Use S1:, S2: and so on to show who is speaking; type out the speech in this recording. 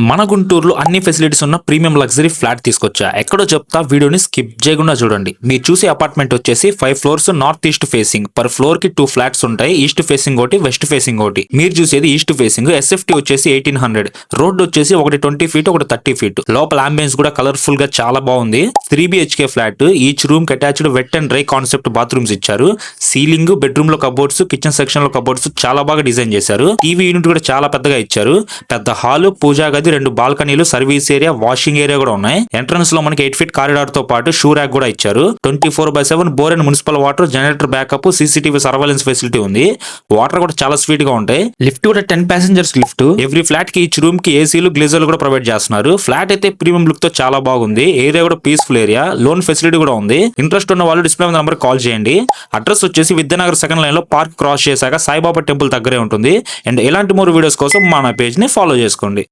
S1: మన గుంటూరులో అన్ని ఫెసిలిటీస్ ఉన్న ప్రీమియం లగ్జరీ ఫ్లాట్ తీసుకొచ్చా. ఎక్కడో చెప్తా, వీడియోని స్కిప్ చేయకుండా చూడండి. మీరు చూసే అపార్ట్మెంట్ వచ్చేసి 5 floors north east facing. Per floor కి 2 ఫ్లాట్స్ ఉంటాయి. ఈస్ట్ ఫేసింగ్ ఒకటి, వెస్ట్ ఫేసింగ్ ఒకటి. మీరు చూసేది ఈస్ట్ ఫేసింగ్. ఎస్ఎఫ్టీ వచ్చేసి 1800. రోడ్ వచ్చేసి ఒకటి 20 ఫీట్, ఒకటి 30 ఫీట్. లోపల అంబియన్స్ కూడా కలర్ఫుల్ గా చాలా బాగుంది. 3 BHK ఫ్లాట్. ఈచ్ రూమ్ కి attached wet and dry concept bathrooms ఇచ్చారు. సీలింగ్, బెడ్రూమ్ లో కబోర్డ్స్, కిచెన్ సెక్షన్ లో కబోర్డ్స్ చాలా బాగా డిజైన్ చేశారు. టీవీ యూనిట్ కూడా చాలా పెద్దగా ఇచ్చారు. పెద్ద హాల్, పూజా గది, 2 బాల్కనీలు, సర్వీస్ ఏరియా, వాషింగ్ ఏరియా కూడా ఉన్నాయి. ఎంట్రన్స్ లో మనకి 8 ఫీట్ కారిడార్ తో పాటు షూ ర్యాక్ కూడా ఇచ్చారు. 24/7 bore and municipal water, generator backup, CCTV surveillance facility ఉంది. వాటర్ కూడా చాలా స్వీట్ గా ఉంటాయి. లిఫ్ట్ కూడా 10 ప్యాసింజర్స్ లిఫ్ట్. ఎవ్రీ ఫ్లాట్ కి ఈచ్ రూమ్ కి ఏసీలు, గ్లేజర్లు కూడా ప్రొవైడ్ చేస్తున్నారు. ఫ్లాట్ అయితే ప్రీమియం లుక్ తో చాలా బాగుంది. ఏరియా కూడా పీస్ఫుల్ ఏరియా. లోన్ ఫెసిలిటీ కూడా ఉంది. ఇంట్రెస్ట్ ఉన్న వాళ్ళు డిస్ప్లే నెంబర్ కాల్ చేయండి. అడ్రస్ వచ్చేసి విద్యానగర్ సెకండ్ లైన్ లో పార్క్ క్రాస్ చేశాక సాయిబాబా టెంపుల్ దగ్గరే ఉంటుంది. అండ్ ఇలాంటి మోర్ వీడియోస్ కోసం మన పేజ్ ని ఫాలో చేసుకోండి.